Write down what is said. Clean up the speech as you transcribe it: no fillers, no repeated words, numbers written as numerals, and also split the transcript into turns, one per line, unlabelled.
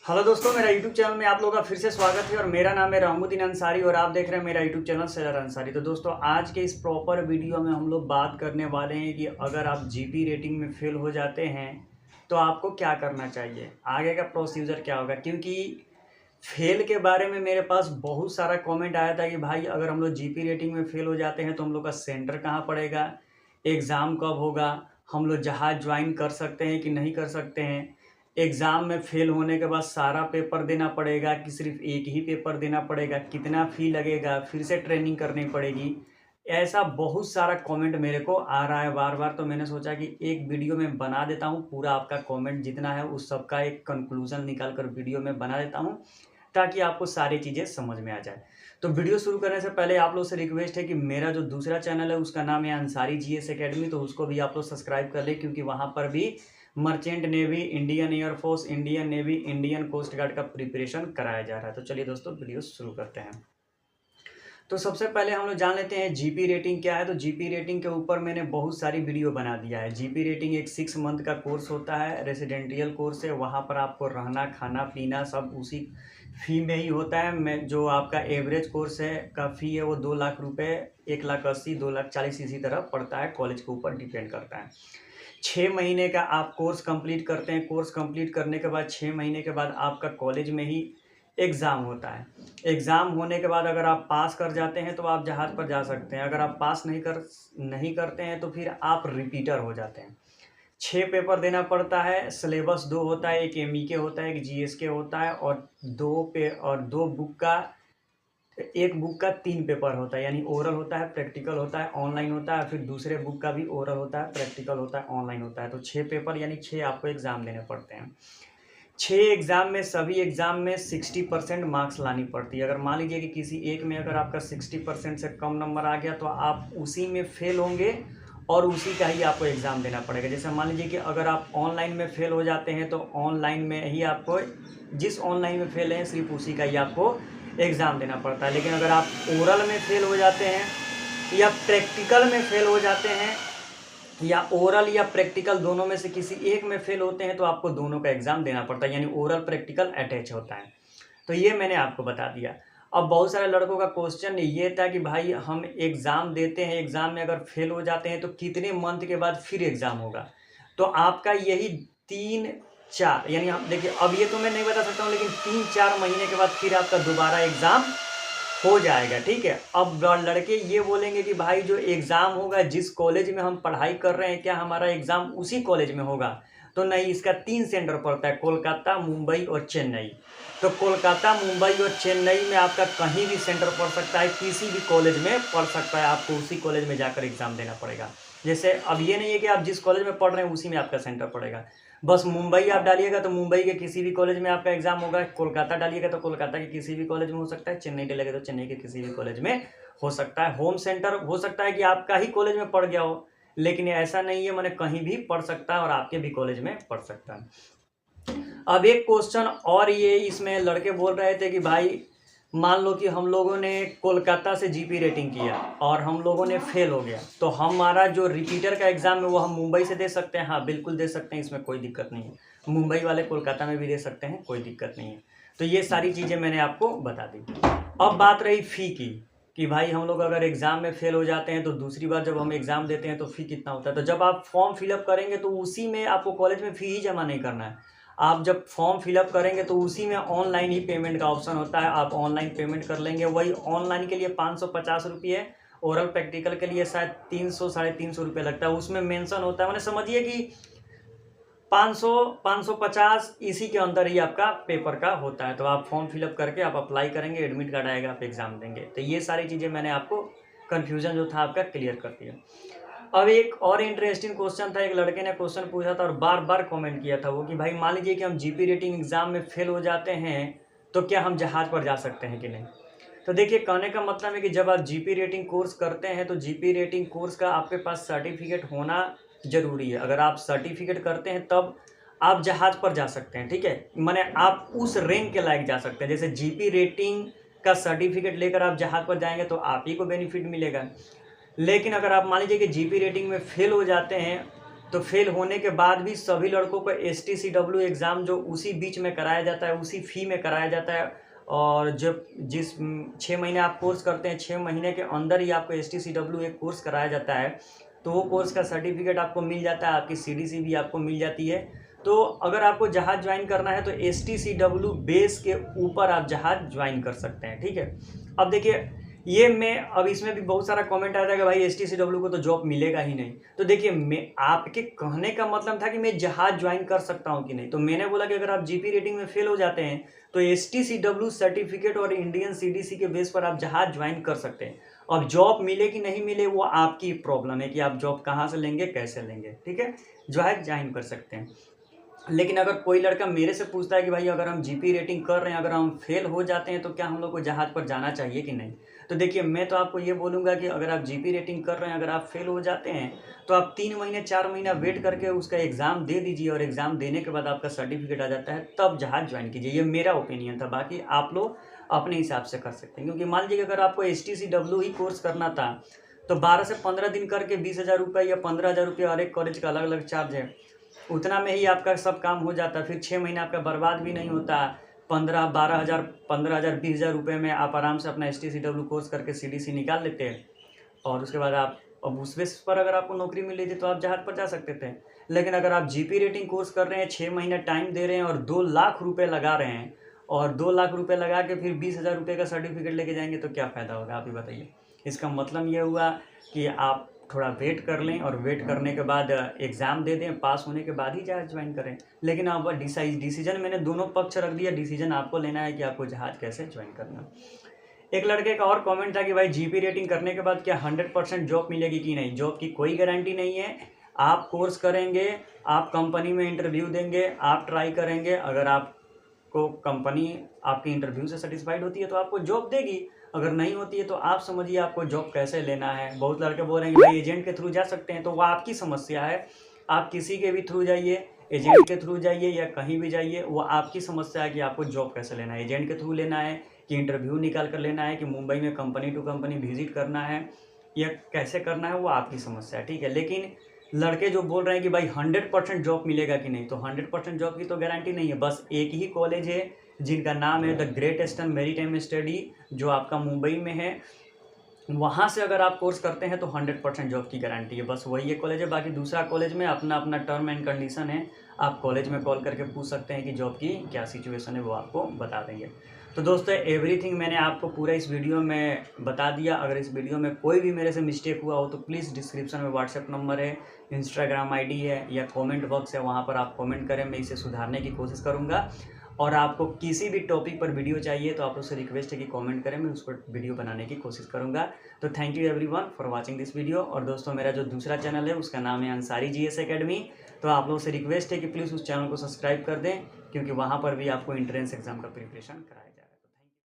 Hello दोस्तों, मेरा YouTube channel में आप लोगों का फिर से स्वागत है और मेरा नाम है रहमुद्दीन अंसारी और आप देख रहे हैं मेरा यूट्यूब चैनल सेलर अंसारी। तो दोस्तों, आज के इस प्रॉपर वीडियो में हम लोग बात करने वाले हैं कि अगर आप जीपी रेटिंग में फेल हो जाते हैं तो आपको क्या करना चाहिए, आगे का प्रोसीजर क्या होगा। क्योंकि फेल के बारे में मेरे पास बहुत सारा कमेंट आया था कि भाई अगर हम लोग जीपी रेटिंग में फेल हो जाते हैं तो हम लोग का सेंटर कहाँ पड़ेगा, एग्ज़ाम कब होगा, हम लोग जहाज़ ज्वाइन कर सकते हैं कि नहीं कर सकते हैं, एग्ज़ाम में फ़ेल होने के बाद सारा पेपर देना पड़ेगा कि सिर्फ एक ही पेपर देना पड़ेगा, कितना फ़ी लगेगा, फिर से ट्रेनिंग करनी पड़ेगी। ऐसा बहुत सारा कमेंट मेरे को आ रहा है बार-बार, तो मैंने सोचा कि एक वीडियो में बना देता हूँ, पूरा आपका कमेंट जितना है उस सब का एक कंक्लूज़न निकाल कर वीडियो में बना देता हूँ, ताकि आपको सारी चीज़ें समझ में आ जाए। तो वीडियो शुरू करने से पहले आप लोग से रिक्वेस्ट है कि मेरा जो दूसरा चैनल है उसका नाम है अंसारी जीएस एकेडमी, तो उसको भी आप लोग सब्सक्राइब कर लें, क्योंकि वहाँ पर भी merchant navy, Indian air force, Indian navy, Indian coast guard का प्रिपरेशन कराया जा रहा है। तो चलिए दोस्तों, वीडियो शुरू करते हैं। तो सबसे पहले हम लोग जान लेते हैं जीपी रेटिंग क्या है। तो जीपी रेटिंग के ऊपर मैंने बहुत सारी वीडियो बना दिया है। जीपी रेटिंग एक 6 मंथ का कोर्स होता है, रेसिडेंटियल कोर्स है। वहाँ पर आपको रहना, खाना, पीना सब उसी फ़ी में ही होता है। मैं जो आपका एवरेज कोर्स है का फ़ी है वो 2 लाख रुपये, 1,80,000, 2,40,000 इसी तरह पड़ता है, कॉलेज के ऊपर डिपेंड करता है। 6 महीने का आप कोर्स कंप्लीट करते हैं। कोर्स कंप्लीट करने के बाद 6 महीने के बाद आपका कॉलेज में ही एग्ज़ाम होता है। एग्ज़ाम होने के बाद अगर आप पास कर जाते हैं तो आप जहाज़ पर जा सकते हैं। अगर आप पास नहीं करते हैं तो फिर आप रिपीटर हो जाते हैं। 6 पेपर देना पड़ता है। सिलेबस 2 होता है, एक एमईके होता है, एक जीएसके होता है और 2 बुक का, एक बुक का 3 पेपर होता है, यानी ओरल होता है, प्रैक्टिकल होता है, ऑनलाइन होता है, फिर दूसरे बुक का भी ओरल होता है, प्रैक्टिकल होता है, ऑनलाइन होता है। तो 6 पेपर यानी 6 आपको एग्ज़ाम देने पड़ते हैं। 6 एग्ज़ाम में, सभी एग्ज़ाम में 60% मार्क्स लानी पड़ती है। अगर मान लीजिए कि किसी एक में अगर आपका 60% से कम नंबर आ गया तो आप उसी में फ़ेल होंगे और उसी का ही आपको एग्ज़ाम देना पड़ेगा। जैसे मान लीजिए कि अगर आप ऑनलाइन में फ़ेल हो जाते हैं तो ऑनलाइन में ही आपको, जिस ऑनलाइन में फ़ेल हैं सिर्फ उसी का ही आपको एग्ज़ाम देना पड़ता है। लेकिन अगर आप ओरल में फ़ेल हो जाते हैं या प्रैक्टिकल में फ़ेल हो जाते हैं या ओरल या प्रैक्टिकल दोनों में से किसी एक में फ़ेल होते हैं तो आपको दोनों का एग्ज़ाम देना पड़ता है, यानी ओरल प्रैक्टिकल अटैच होता है। तो ये मैंने आपको बता दिया। अब बहुत सारे लड़कों का क्वेश्चन ये था कि भाई हम एग्ज़ाम देते हैं, एग्ज़ाम में अगर फ़ेल हो जाते हैं तो कितने मंथ के बाद फिर एग्ज़ाम होगा। तो आपका यही 3-4, यानी आप देखिए, अब ये तो मैं नहीं बता सकता हूँ, लेकिन 3-4 महीने के बाद फिर आपका दोबारा एग्ज़ाम हो जाएगा, ठीक है। अब लड़के ये बोलेंगे कि भाई जो एग्ज़ाम होगा, जिस कॉलेज में हम पढ़ाई कर रहे हैं, क्या हमारा एग्ज़ाम उसी कॉलेज में होगा? तो नहीं, इसका 3 सेंटर पड़ता है, कोलकाता, मुंबई और चेन्नई। तो कोलकाता, मुंबई और चेन्नई में आपका कहीं भी सेंटर पड़ सकता है, किसी भी कॉलेज में पड़ सकता है, आपको उसी कॉलेज में जाकर एग्ज़ाम देना पड़ेगा। जैसे अब ये नहीं है कि आप जिस कॉलेज में पढ़ रहे हैं उसी में आपका सेंटर पड़ेगा। बस मुंबई आप डालिएगा तो मुंबई के किसी भी कॉलेज में आपका एग्ज़ाम होगा, कोलकाता डालिएगा तो कोलकाता के किसी भी कॉलेज में हो सकता है, चेन्नई डालिएगा तो चेन्नई के किसी भी कॉलेज में हो सकता है। होम सेंटर हो सकता है कि आपका ही कॉलेज में पड़ गया हो, लेकिन ऐसा नहीं है, माने कहीं भी पढ़ सकता है और आपके भी कॉलेज में पढ़ सकता है। अब एक क्वेश्चन और ये इसमें लड़के बोल रहे थे कि भाई मान लो कि हम लोगों ने कोलकाता से जीपी रेटिंग किया और हम लोगों ने फेल हो गया, तो हमारा जो रिपीटर का एग्ज़ाम है वो हम मुंबई से दे सकते हैं? हाँ, बिल्कुल दे सकते हैं, इसमें कोई दिक्कत नहीं है। मुंबई वाले कोलकाता में भी दे सकते हैं, कोई दिक्कत नहीं है। तो ये सारी चीज़ें मैंने आपको बता दी। अब बात रही फ़ी की कि भाई हम लोग अगर एग्ज़ाम में फ़ेल हो जाते हैं तो दूसरी बार जब हम एग्ज़ाम देते हैं तो फ़ी कितना होता है। तो जब आप फॉर्म फिलअप करेंगे तो उसी में आपको कॉलेज में फ़ी ही जमा नहीं करना है। आप जब फॉर्म फिलअप करेंगे तो उसी में ऑनलाइन ही पेमेंट का ऑप्शन होता है, आप ऑनलाइन पेमेंट कर लेंगे। वही ऑनलाइन के लिए 550 रुपये, ओरल प्रैक्टिकल के लिए शायद 300 साढ़े 300 रुपये लगता है। उसमें मेंशन होता है, मैंने समझिए कि 500 550 इसी के अंदर ही आपका पेपर का होता है। तो आप फॉर्म फिलअप करके आप अप्लाई करेंगे, एडमिट कार्ड आएगा, आप एग्ज़ाम देंगे। तो ये सारी चीज़ें मैंने आपको कन्फ्यूज़न जो था आपका क्लियर कर दिया। अब एक और इंटरेस्टिंग क्वेश्चन था, एक लड़के ने क्वेश्चन पूछा था और बार बार कमेंट किया था वो कि भाई मान लीजिए कि हम जीपी रेटिंग एग्ज़ाम में फेल हो जाते हैं तो क्या हम जहाज़ पर जा सकते हैं कि नहीं। तो देखिए, कहने का मतलब है कि जब आप जीपी रेटिंग कोर्स करते हैं तो जीपी रेटिंग कोर्स का आपके पास सर्टिफिकेट होना ज़रूरी है। अगर आप सर्टिफिकेट करते हैं तब आप जहाज़ पर जा सकते हैं, ठीक है। माने आप उस रैंक के लायक जा सकते हैं। जैसे जीपी रेटिंग का सर्टिफिकेट लेकर आप जहाज़ पर जाएंगे तो आप ही को बेनिफिट मिलेगा। लेकिन अगर आप मान लीजिए कि जीपी रेटिंग में फेल हो जाते हैं तो फेल होने के बाद भी सभी लड़कों को STCW एग्ज़ाम जो उसी बीच में कराया जाता है, उसी फ़ी में कराया जाता है। और जब जिस 6 महीने आप कोर्स करते हैं, 6 महीने के अंदर ही आपको STCW एक कोर्स कराया जाता है, तो वो कोर्स का सर्टिफिकेट आपको मिल जाता है, आपकी CDC भी आपको मिल जाती है। तो अगर आपको जहाज़ ज्वाइन करना है तो STCW बेस के ऊपर आप जहाज़ ज्वाइन कर सकते हैं, ठीक है। अब देखिए, ये मैं अब इसमें भी बहुत सारा कमेंट आता है कि भाई STCW को तो जॉब मिलेगा ही नहीं। तो देखिए, मैं आपके कहने का मतलब था कि मैं जहाज ज्वाइन कर सकता हूं कि नहीं। तो मैंने बोला कि अगर आप जीपी रेटिंग में फेल हो जाते हैं तो STCW सर्टिफिकेट और इंडियन CDC के बेस पर आप जहाज ज्वाइन कर सकते हैं। अब जॉब मिले कि नहीं मिले वो आपकी प्रॉब्लम है कि आप जॉब कहाँ से लेंगे, कैसे लेंगे, ठीक है। जहाज ज्वाइन कर सकते हैं। लेकिन अगर कोई लड़का मेरे से पूछता है कि भाई अगर हम जीपी रेटिंग कर रहे हैं, अगर हम फेल हो जाते हैं तो क्या हम लोग को जहाज़ पर जाना चाहिए कि नहीं। तो देखिए, मैं तो आपको ये बोलूँगा कि अगर आप जीपी रेटिंग कर रहे हैं, अगर आप फेल हो जाते हैं तो आप 3 महीने 4 महीना वेट करके उसका एग्ज़ाम दे दीजिए, और एग्ज़ाम देने के बाद आपका सर्टिफिकेट आ जाता है, तब जहाज़ ज्वाइन कीजिए। ये मेरा ओपिनियन था, बाकी आप लोग अपने हिसाब से कर सकते हैं। क्योंकि मान लीजिए अगर आपको STCW ही कोर्स करना था तो 12 से 15 दिन करके 20,000 रुपये या 15,000 रुपये, हर एक कॉलेज का अलग अलग चार्ज है, उतना में ही आपका सब काम हो जाता है। फिर 6 महीने आपका बर्बाद भी नहीं होता। 15-12,000, 15,000, 20,000 रुपये में आप आराम से अपना STCW कोर्स करके CDC निकाल लेते हैं, और उसके बाद आप अब उस बेस पर अगर आपको नौकरी मिल रही थी तो आप जहाज पर जा सकते थे। लेकिन अगर आप जीपी रेटिंग कोर्स कर रहे हैं, 6 महीने टाइम दे रहे हैं और 2 लाख रुपये लगा रहे हैं, और 2 लाख रुपये लगा के फिर 20,000 रुपये का सर्टिफिकेट लेके जाएंगे तो क्या फ़ायदा होगा, आप ही बताइए। इसका मतलब ये हुआ कि आप थोड़ा वेट कर लें, और वेट करने के बाद एग्ज़ाम दे दें, पास होने के बाद ही जहाज़ ज्वाइन करें। लेकिन अब डिसीजन मैंने दोनों पक्ष रख दिया, डिसीजन आपको लेना है कि आपको जहाज़ कैसे ज्वाइन करना। एक लड़के का और कमेंट था कि भाई जीपी रेटिंग करने के बाद क्या 100% जॉब मिलेगी कि नहीं। जॉब की कोई गारंटी नहीं है। आप कोर्स करेंगे, आप कंपनी में इंटरव्यू देंगे, आप ट्राई करेंगे, अगर आपको कंपनी आपके इंटरव्यू से सेटिस्फाइड होती है तो आपको जॉब देगी, अगर नहीं होती है तो आप समझिए आपको जॉब कैसे लेना है। बहुत लड़के बोल रहे हैं कि भाई एजेंट के थ्रू जा सकते हैं, तो वो आपकी समस्या है। आप किसी के भी थ्रू जाइए, एजेंट के थ्रू जाइए या कहीं भी जाइए, वो आपकी समस्या है कि आपको जॉब कैसे लेना है। एजेंट के थ्रू लेना है कि इंटरव्यू निकाल कर लेना है, कि मुंबई में कंपनी टू कंपनी विजिट करना है, या कैसे करना है, वो आपकी समस्या है, ठीक है। लेकिन लड़के जो बोल रहे हैं कि भाई 100% जॉब मिलेगा कि नहीं, तो 100% जॉब की तो गारंटी नहीं है। बस एक ही कॉलेज है जिनका नाम है the great eastern maritime study, जो आपका मुंबई में है। वहाँ से अगर आप कोर्स करते हैं तो 100% जॉब की गारंटी है। बस वही एक कॉलेज है, बाकी दूसरा कॉलेज में अपना अपना टर्म एंड कंडीशन है। आप कॉलेज में कॉल करके पूछ सकते हैं कि जॉब की क्या सिचुएशन है, वो आपको बता देंगे। तो दोस्तों, एवरीथिंग मैंने आपको पूरा इस वीडियो में बता दिया। अगर इस वीडियो में कोई भी मेरे से मिस्टेक हुआ हो तो प्लीज़ डिस्क्रिप्शन में व्हाट्सएप नंबर है, इंस्टाग्राम ID है, या कमेंट बॉक्स है, वहाँ पर आप कमेंट करें, मैं इसे सुधारने की कोशिश करूँगा। और आपको किसी भी टॉपिक पर वीडियो चाहिए तो आप उससे रिक्वेस्ट है कि कमेंट करें, मैं उस पर वीडियो बनाने की कोशिश करूँगा। तो thank you everyone for watching this video. और दोस्तों, मेरा जो दूसरा चैनल है उसका नाम है अंसारी GS एकेडमी। तो आप लोगों से रिक्वेस्ट है कि प्लीज़ उस चैनल को सब्सक्राइब कर दें, क्योंकि वहाँ पर भी आपको एंट्रेंस एग्ज़ाम का प्रिपरेशन कराया जाए।